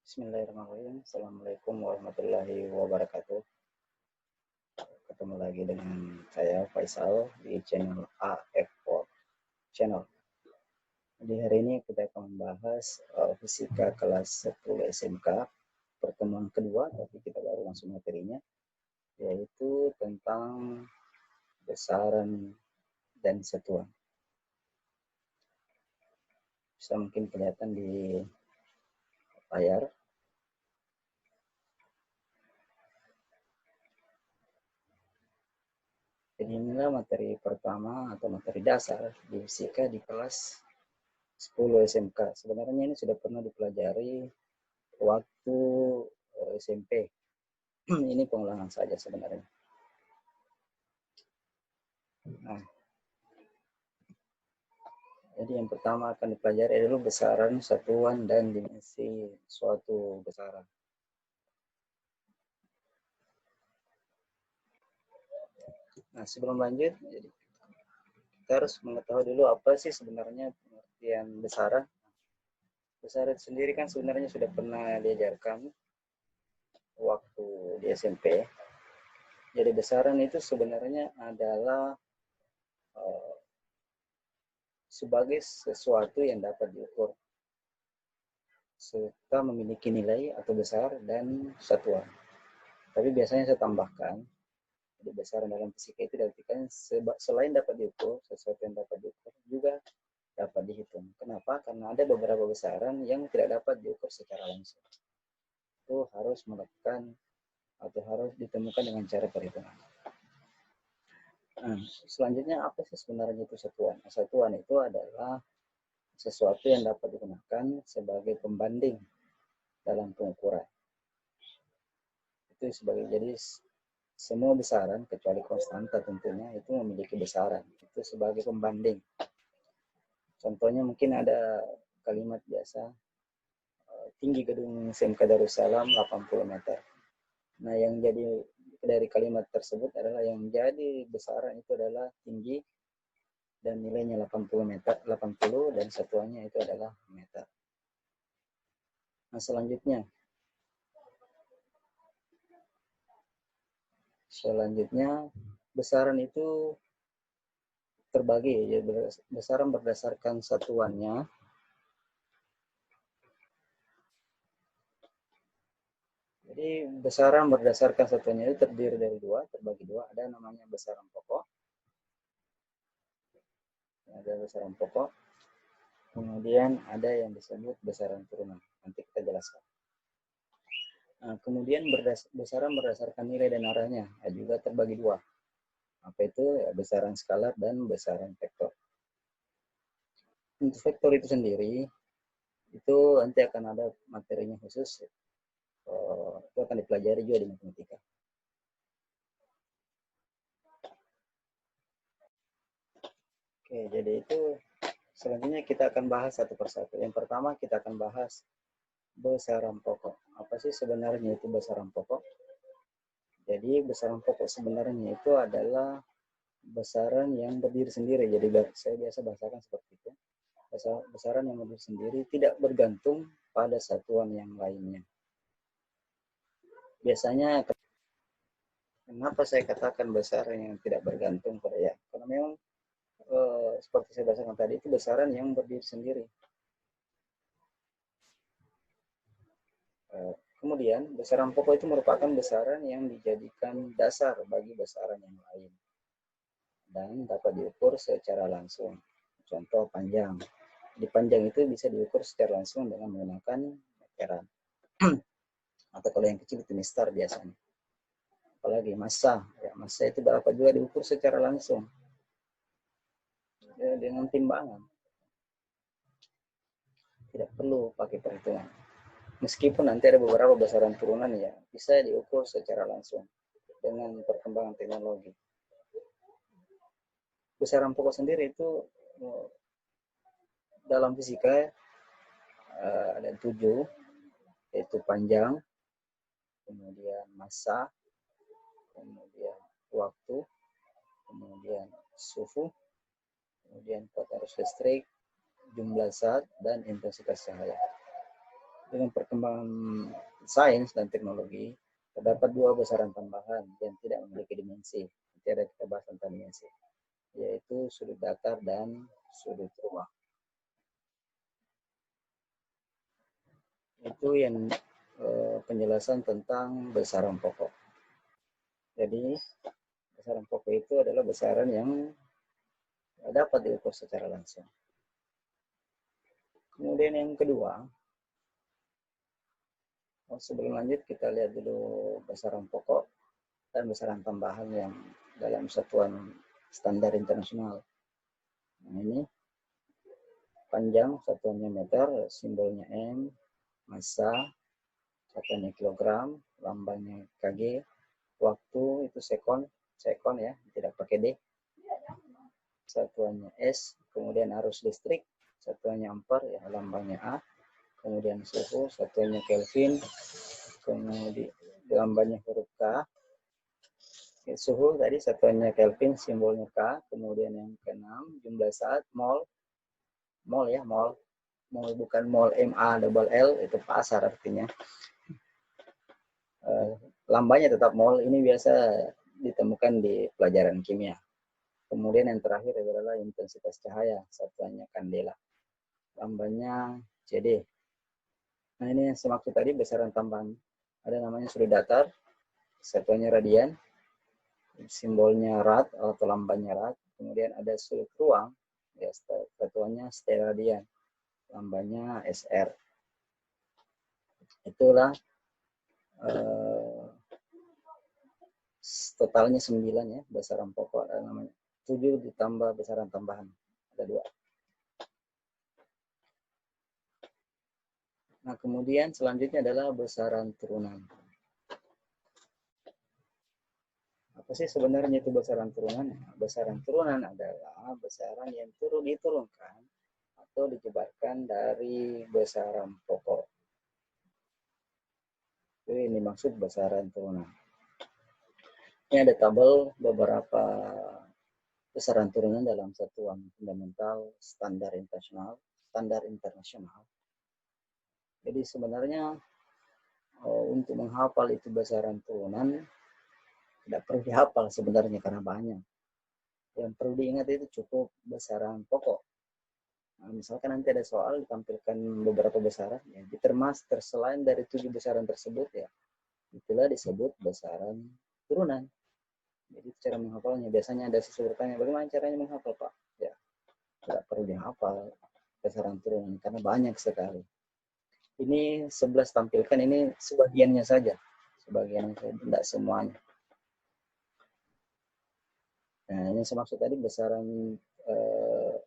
Bismillahirrahmanirrahim. Assalamualaikum warahmatullahi wabarakatuh. Ketemu lagi dengan saya Faisal di channel AF4 Channel. Di hari ini kita akan membahas fisika kelas 10 SMK pertemuan kedua, tapi kita baru langsung materinya, yaitu tentang besaran dan satuan. Bisa mungkin kelihatan di layar. Jadi inilah materi pertama atau materi dasar di fisika di kelas 10 SMK. Sebenarnya ini sudah pernah dipelajari waktu SMP. Ini pengulangan saja sebenarnya. Nah, jadi yang pertama akan dipelajari adalah besaran, satuan, dan dimensi suatu besaran. Nah, sebelum lanjut, jadi kita harus mengetahui dulu apa sih sebenarnya pengertian besaran. Besaran sendiri kan sebenarnya sudah pernah diajarkan waktu di SMP. Jadi besaran itu sebenarnya adalah sebagai sesuatu yang dapat diukur serta memiliki nilai atau besar dan satuan. Tapi biasanya saya tambahkan, jadi besaran dalam fisika itu diartikan selain dapat diukur, sesuatu yang dapat diukur juga dapat dihitung. Kenapa? Karena ada beberapa besaran yang tidak dapat diukur secara langsung. Itu harus melakukan atau harus ditemukan dengan cara perhitungan. Nah, selanjutnya apa sih sebenarnya itu satuan? Satuan itu adalah sesuatu yang dapat digunakan sebagai pembanding dalam pengukuran. Itu sebagai, jadi semua besaran kecuali konstanta tentunya itu memiliki besaran. Itu sebagai pembanding. Contohnya mungkin ada kalimat biasa, tinggi gedung SMK Darussalam 80 meter. Nah, yang jadi dari kalimat tersebut adalah yang jadi besaran itu adalah tinggi dan nilainya 80 meter, 80 dan satuannya itu adalah meter. Nah, selanjutnya besaran itu terbagi, ya, besaran berdasarkan satuannya. Jadi besaran berdasarkan satuannya itu terdiri dari dua, terbagi dua. Ada namanya besaran pokok. Ada besaran pokok. Kemudian ada yang disebut besaran turunan. Nanti kita jelaskan. Nah, kemudian besaran berdasarkan nilai dan arahnya juga terbagi dua. Apa itu? Ya, besaran skalar dan besaran vektor. Untuk vektor itu sendiri, itu nanti akan ada materinya khusus. Itu akan dipelajari juga di matematika. Oke, jadi itu selanjutnya kita akan bahas satu persatu. Yang pertama kita akan bahas besaran pokok. Apa sih sebenarnya itu besaran pokok? Jadi besaran pokok sebenarnya itu adalah besaran yang berdiri sendiri. Jadi saya biasa bahasakan seperti itu. Besaran yang berdiri sendiri tidak bergantung pada satuan yang lainnya. Biasanya kenapa saya katakan besaran yang tidak bergantung pada ya? Karena memang seperti saya bahasakan tadi itu besaran yang berdiri sendiri. Kemudian besaran pokok itu merupakan besaran yang dijadikan dasar bagi besaran yang lain dan dapat diukur secara langsung. Contoh panjang. Di panjang itu bisa diukur secara langsung dengan menggunakan meteran. Atau kalau yang kecil itu mistar biasanya. Apalagi massa. Ya, massa itu dapat juga diukur secara langsung. Ya, dengan timbangan. Tidak perlu pakai perhitungan. Meskipun nanti ada beberapa besaran turunan ya bisa diukur secara langsung dengan perkembangan teknologi. Besaran pokok sendiri itu dalam fisika ada 7, yaitu panjang, kemudian massa, kemudian waktu, kemudian suhu, kemudian kuat arus listrik, jumlah zat, dan intensitas cahaya. Dengan perkembangan sains dan teknologi, terdapat dua besaran tambahan yang tidak memiliki dimensi. Nanti ada kita bahas tentang dimensi, yaitu sudut datar dan sudut ruang. Itu yang penjelasan tentang besaran pokok. Jadi besaran pokok itu adalah besaran yang dapat diukur secara langsung. Kemudian yang kedua, sebelum lanjut kita lihat dulu besaran pokok dan besaran tambahan yang dalam satuan standar internasional. Nah, ini panjang satuannya meter, simbolnya M, massa satuannya kilogram, lambangnya kg, waktu itu sekon ya, tidak pakai D. Satuannya S, kemudian arus listrik, satuannya ampere ya, lambangnya A. Kemudian suhu, satuannya Kelvin, kemudian lambangnya huruf K. Suhu tadi satuannya Kelvin, simbolnya K. Kemudian yang keenam, jumlah saat, mol ya, mol bukan mol MALL, itu pasar artinya. Lambangnya tetap mol, ini biasa ditemukan di pelajaran kimia. Kemudian yang terakhir adalah intensitas cahaya, satuannya kandela. Lambangnya CD. Nah, ini yang semaksud tadi besaran tambahan. Ada namanya sudut datar, satuannya radian, simbolnya rad atau lambangnya rad. Kemudian ada sudut ruang, ya, satuannya steradian, lambangnya SR. Itulah totalnya 9 ya, besaran pokok ada namanya. 7 ditambah besaran tambahan, ada 2. Nah, kemudian selanjutnya adalah besaran turunan. Apa sih sebenarnya itu besaran turunan? Besaran turunan adalah besaran yang diturunkan atau dijebarkan dari besaran pokok. Jadi ini maksud besaran turunan. Ini ada tabel beberapa besaran turunan dalam satuan fundamental standar internasional. Jadi sebenarnya untuk menghafal itu besaran turunan tidak perlu dihafal sebenarnya karena banyak. Yang perlu diingat itu cukup besaran pokok. Nah, misalkan nanti ada soal ditampilkan beberapa besaran, ya, terselain dari 7 besaran tersebut ya, itulah disebut besaran turunan. Jadi cara menghafalnya biasanya ada sesuatu bertanya, bagaimana caranya menghafal Pak? Ya, tidak perlu dihafal besaran turunan karena banyak sekali. Ini 11 tampilkan ini sebagiannya saja, tidak semuanya. Nah, ini saya maksud tadi besaran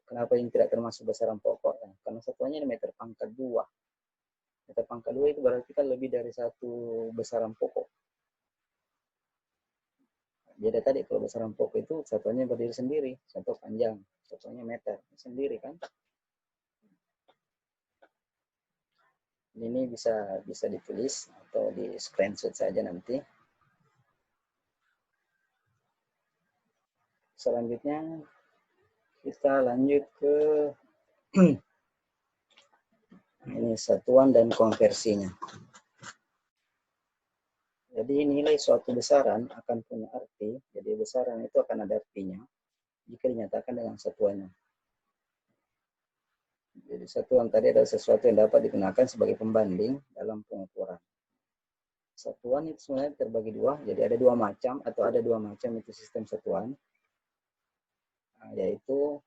kenapa ini tidak termasuk besaran pokok ya? Karena satuannya meter pangkat 2. Meter pangkat 2 itu berarti kan lebih dari satu besaran pokok. Jadi tadi kalau besaran pokok itu satuannya berdiri sendiri, satu panjang, satuannya meter sendiri kan. Ini bisa ditulis atau di screenshot saja nanti. Selanjutnya kita lanjut ke ini satuan dan konversinya. Jadi nilai suatu besaran akan punya arti, jadi besaran itu akan ada artinya jika dinyatakan dengan satuannya. Jadi satuan tadi adalah sesuatu yang dapat digunakan sebagai pembanding dalam pengukuran. Satuan itu sebenarnya terbagi dua, jadi ada dua macam atau ada dua macam itu sistem satuan, yaitu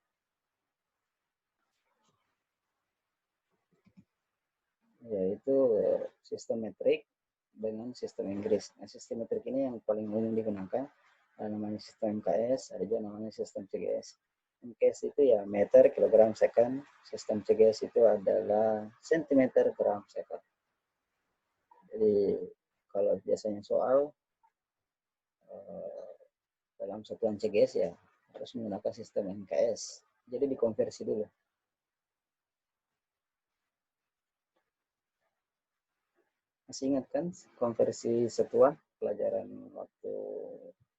sistem metrik dengan sistem Inggris. Nah, sistem metrik ini yang paling umum digunakan, namanya sistem MKS, ada juga namanya sistem CGS. MKS itu ya meter, kilogram, second. Sistem CGS itu adalah sentimeter, gram, second. Jadi kalau biasanya soal dalam satuan CGS ya harus menggunakan sistem MKS. Jadi dikonversi dulu. Masih ingat kan konversi satuan pelajaran waktu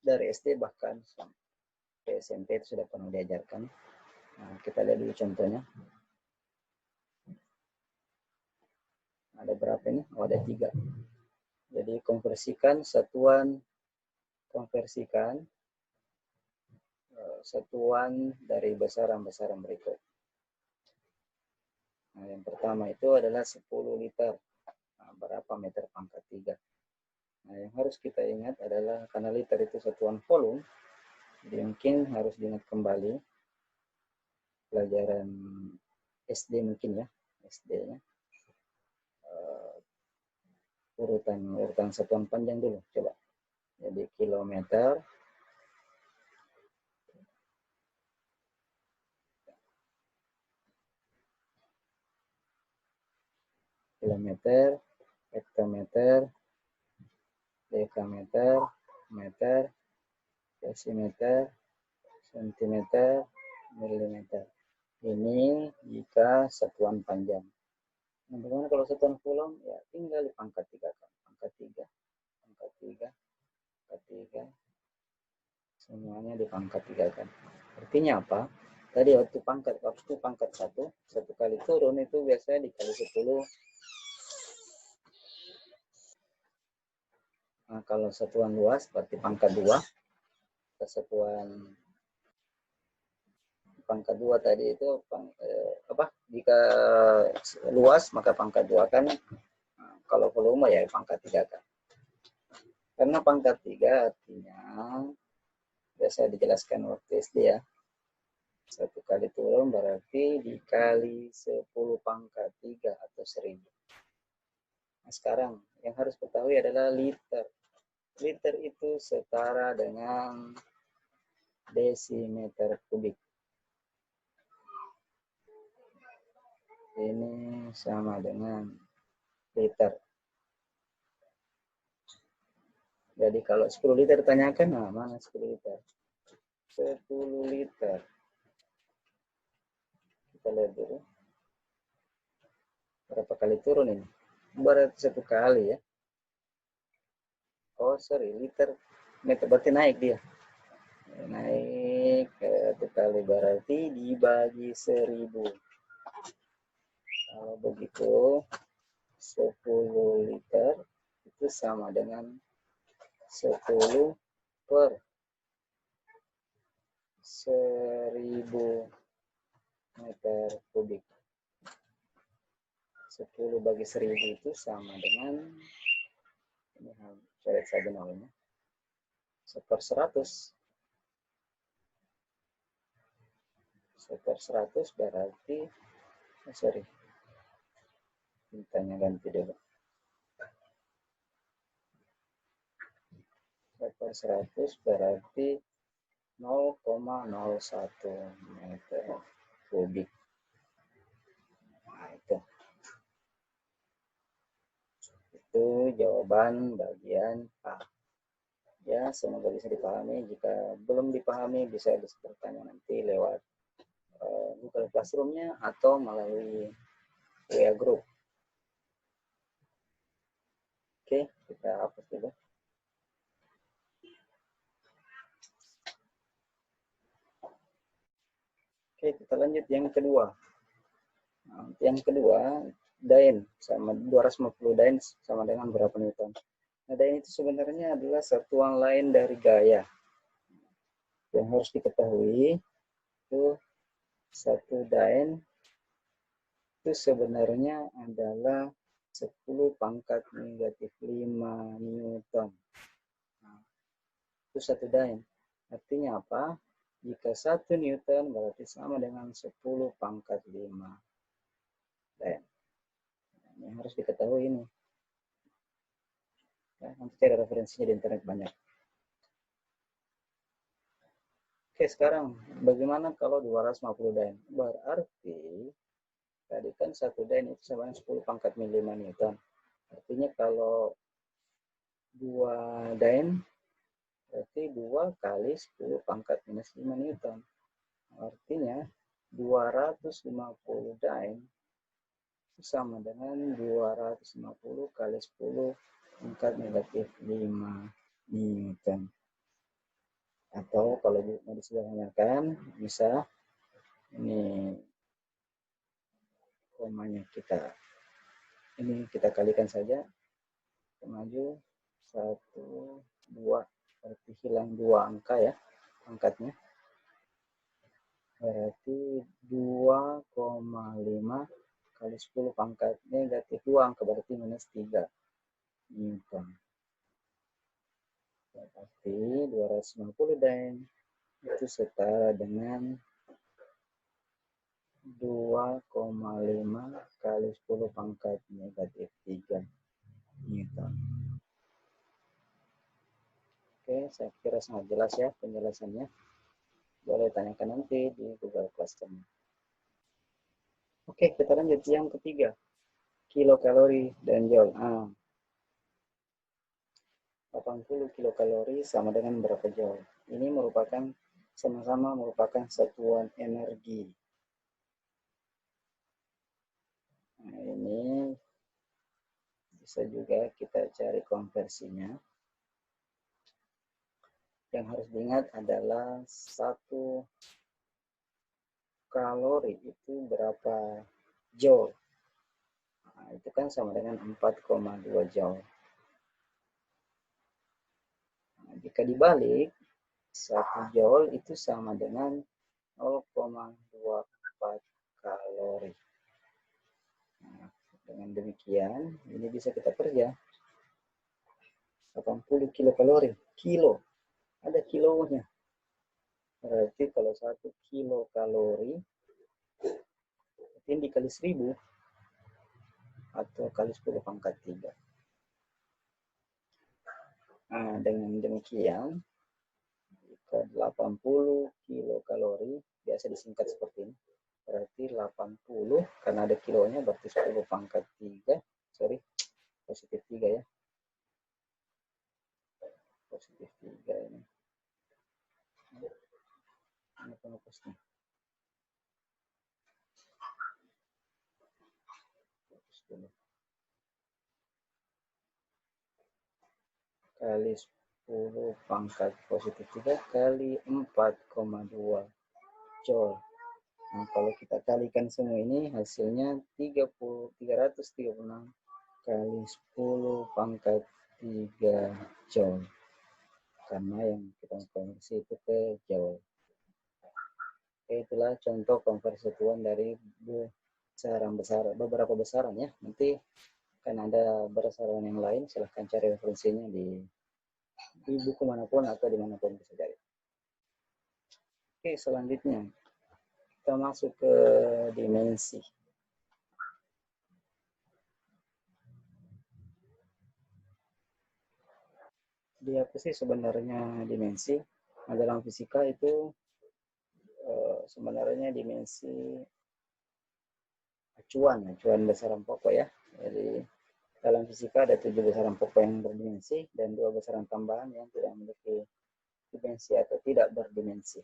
dari SD bahkan sampai SMP itu sudah pernah diajarkan. Nah, kita lihat dulu contohnya. Ada berapa ini? Oh, ada 3. Jadi konversikan satuan dari besaran-besaran berikut. Nah, yang pertama itu adalah 10 liter. Nah, berapa meter pangkat 3? Nah, yang harus kita ingat adalah karena liter itu satuan volume, jadi mungkin harus diingat kembali pelajaran SD mungkin ya, SD-nya. Urutan satuan panjang dulu, coba. Jadi kilometer, hektometer, dekameter, meter, desimeter, sentimeter, milimeter. Ini jika satuan panjang. Nah, bagaimana kalau satuan volume? Ya tinggal dipangkat 3 kan. Pangkat 3, pangkat 3, pangkat 3. Semuanya dipangkat 3 kan. Artinya apa? Tadi waktu pangkat 1 kali turun itu biasanya dikali 10. Nah, kalau satuan luas berarti pangkat 2. Satuan pangkat 2 tadi itu jika luas maka pangkat 2 kan. Nah, kalau volume ya pangkat 3 kan. Karena pangkat 3 artinya biasa dijelaskan waktu SD ya. 1 kali turun berarti dikali 10 pangkat 3 atau 1000. Nah, sekarang yang harus ketahui adalah liter. Liter itu setara dengan desimeter kubik. Ini sama dengan liter. Jadi kalau 10 liter tanyakan, nah mana 10 liter? 10 liter. Kita lihat dulu. Berapa kali turun ini? Berarti 1 kali ya. Oh, sorry, liter. Meter berarti naik dia. Naik 1 kali berarti dibagi 1000. Kalau begitu 10 liter itu sama dengan 10 per 1000 meter kubik. 10 bagi 1000 itu sama dengan, ini coret saja nolnya, 1/100. 1/100 berarti, mintanya ganti dulu. 1/100 berarti 0,01 meter kubik. Nah, itu jawaban bagian A. Ya, semoga bisa dipahami. Jika belum dipahami, bisa bertanya nanti lewat Google Classroom-nya atau melalui WA Group. Oke, kita hapus dulu. Oke, kita lanjut yang kedua. Nah, yang kedua, Dain sama 250 Dain sama dengan berapa Newton? Nah, Dain itu sebenarnya adalah satuan lain dari gaya. Yang harus diketahui itu 1 Dain itu sebenarnya adalah 10 pangkat negatif 5 Newton. Nah, itu 1 Dain. Artinya apa? Jika 1 Newton berarti sama dengan 10 pangkat 5 Dain. Nah, yang harus diketahui ini. Ya, nanti cari referensinya di internet banyak. Oke, sekarang bagaimana kalau 250 Dain? Berarti tadi kan 1 Dain itu sama dengan 10 pangkat 5 Newton. Artinya kalau 2 Dain berarti 2 kali 10 pangkat minus 5 Newton. Artinya 250 Dain sama dengan 250 kali 10 pangkat negatif 5 Newton. Atau kalau mau disederhanakan, bisa ini komanya kita Ini kita kalikan saja, maju 1, 2, berarti hilang 2 angka ya, angkatnya. Berarti 2,5 kali 10 pangkat negatif 2 angka, berarti minus 3 Newton. Berarti 250 dan itu setara dengan 2,5 kali 10 pangkat negatif 3 Newton. Oke, saya kira sangat jelas ya penjelasannya. Boleh tanyakan nanti di Google Classroom. Oke, kita lanjut yang ketiga. Kilokalori dan joule. 80 kilokalori sama dengan berapa joule? Ini merupakan sama-sama merupakan satuan energi. Nah, ini bisa juga kita cari konversinya. Yang harus diingat adalah 1 kalori itu berapa joule. Nah, itu kan sama dengan 4,2 joule. Nah, jika dibalik, 1 joule itu sama dengan 0,24 kalori. Nah, dengan demikian, ini bisa kita kerja. 80 kilokalori, kilo, ada kilonya. Berarti kalau 1 kilokalori, ini dikali 1000, atau kali 10 pangkat 3. Nah, dengan demikian, 80 kilokalori, biasa disingkat seperti ini. Berarti 80, karena ada kilonya, berarti 10 pangkat 3. Sorry, positif 3 ya. Positif 3 ini. Ini penghapusnya. Kali 10 pangkat positif 3 kali 4,2 joule. Nah, kalau kita kalikan semua ini hasilnya 336 kali 10 pangkat 3 joule. Karena yang kita konversi itu ke joule. Oke, itulah contoh konversi satuan dari beberapa besaran ya. Nanti kan ada besaran yang lain, silahkan cari referensinya di buku manapun atau dimanapun bisa cari. Oke, selanjutnya kita masuk ke dimensi. Di apa sih sebenarnya dimensi? Nah, dalam fisika itu sebenarnya dimensi acuan besaran pokok ya. Jadi dalam fisika ada 7 besaran pokok yang berdimensi dan 2 besaran tambahan yang tidak memiliki dimensi atau tidak berdimensi.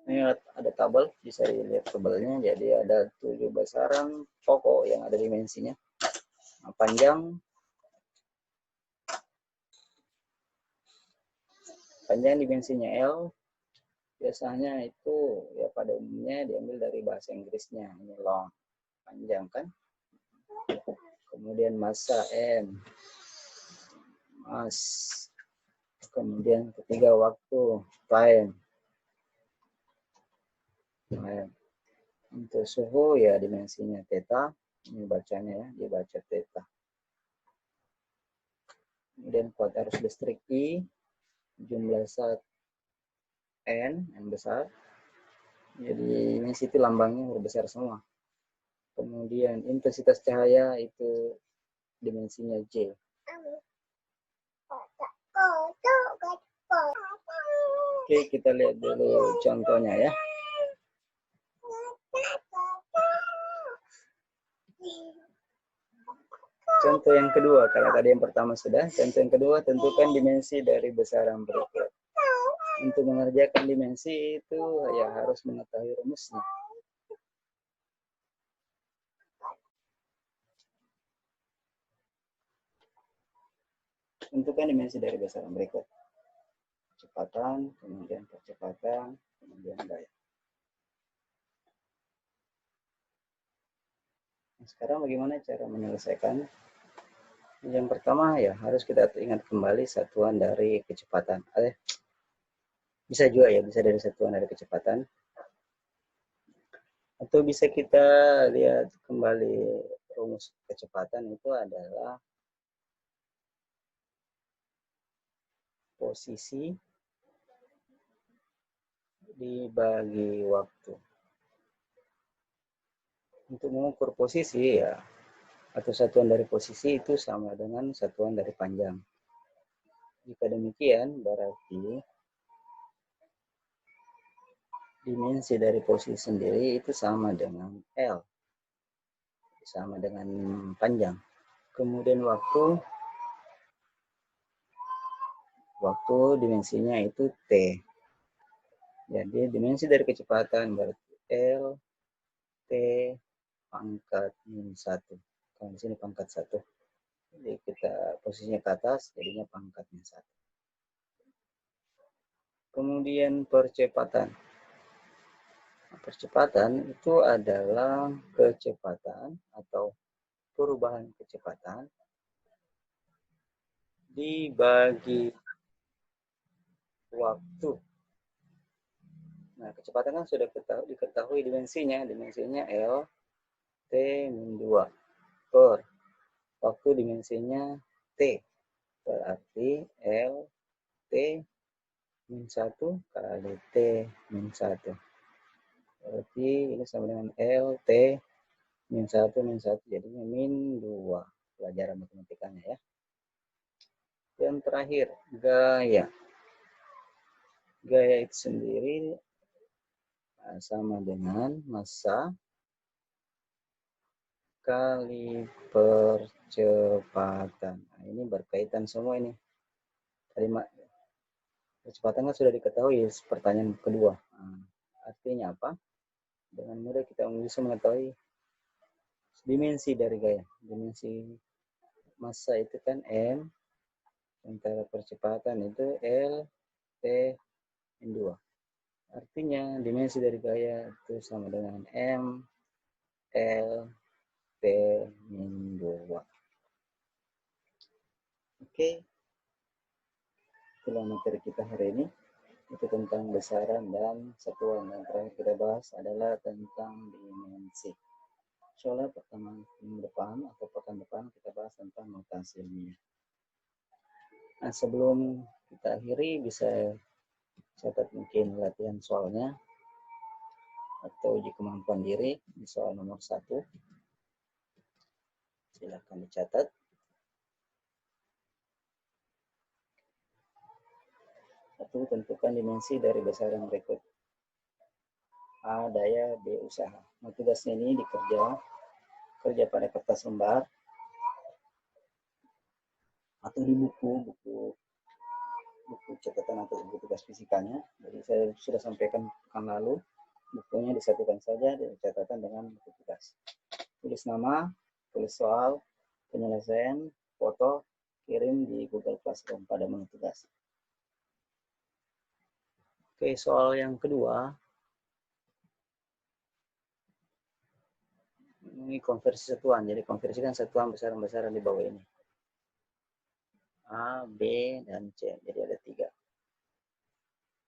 Ini ada tabel, bisa dilihat tabelnya. Jadi ada 7 besaran pokok yang ada dimensinya. Nah, panjang dimensinya L, biasanya itu ya pada umumnya diambil dari bahasa Inggrisnya. Ini long, panjang kan. Kemudian massa M, mass. Kemudian ketiga waktu, time. Untuk suhu ya dimensinya theta, ini bacanya ya, dibaca theta. Kemudian kuat arus listrik I, jumlah zat N yang besar. Jadi dimensi itu lambangnya huruf besar semua. Kemudian intensitas cahaya itu dimensinya J. Oke, kita lihat dulu contohnya ya. Contoh yang kedua, kalau tadi yang pertama sudah, contoh yang kedua, tentukan dimensi dari besaran berikut. Untuk mengerjakan dimensi itu ya harus mengetahui rumusnya. Tentukan dimensi dari besaran berikut. Kecepatan, kemudian percepatan, kemudian daya. Sekarang bagaimana cara menyelesaikan? Yang pertama ya harus kita ingat kembali satuan dari kecepatan. Bisa juga ya, bisa dari satuan dari kecepatan. Atau bisa kita lihat kembali rumus kecepatan itu adalah posisi dibagi waktu. Untuk mengukur posisi ya, atau satuan dari posisi itu sama dengan satuan dari panjang. Jika demikian, berarti dimensi dari posisi sendiri itu sama dengan L, sama dengan panjang. Kemudian waktu dimensinya itu T. Jadi dimensi dari kecepatan berarti L T pangkat min 1. Kalau di sini pangkat 1. Jadi kita posisinya ke atas, jadinya pangkat min 1. Kemudian percepatan. Percepatan itu adalah kecepatan atau perubahan kecepatan dibagi waktu. Nah, kecepatan kan sudah diketahui dimensinya. Dimensinya L T min 2 per waktu dimensinya T. Berarti L T min 1 kali T min 1. Berarti ini sama dengan L T min 1 min 1 jadinya min 2. Pelajaran matematikanya ya. Yang terakhir, gaya. Gaya itu sendiri sama dengan massa kali percepatan. Nah, ini berkaitan semua ini. Kalimat kecepatan kan sudah diketahui pertanyaan kedua. Nah, artinya apa? Dengan mudah kita bisa mengetahui dimensi dari gaya. Dimensi massa itu kan M, sementara percepatan itu L T min 2. Artinya dimensi dari gaya itu sama dengan M L T min 2. Oke, itulah materi kita hari ini. Itu tentang besaran dan satuan. Yang terakhir kita bahas adalah tentang dimensi. Soalnya pertemuan minggu depan atau pekan depan kita bahas tentang notasi ilmiah. Nah, sebelum kita akhiri bisa catat mungkin latihan soalnya atau uji kemampuan diri di soal nomor 1. Silakan dicatat. Satu, tentukan dimensi dari besaran berikut. A, daya, B, usaha. Nah, tugasnya ini kerja pada kertas lembar atau di buku catatan atau buku tugas fisikanya. Jadi saya sudah sampaikan pekan lalu, bukunya disatukan saja dan catatan dengan buku tugas. Tulis nama, tulis soal, penyelesaian, foto, kirim di Google Classroom pada menu tugas. Oke, soal yang kedua. Ini konversi satuan, jadi konversikan satuan besaran-besaran di bawah ini. A, B, dan C, jadi ada 3.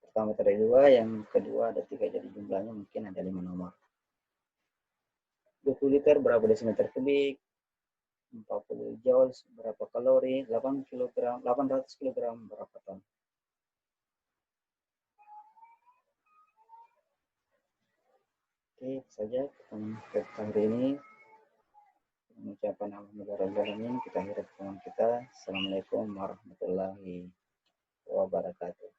Pertama ada 2, yang kedua ada 3, jadi jumlahnya mungkin ada 5 nomor. 20 liter berapa desimeter kubik, 40 joule berapa kalori, 800 kg berapa ton. Oke, saja kita hari ini mengucapkan alhamdulillah kita akhiri pertemuan kita. Assalamualaikum warahmatullahi wabarakatuh.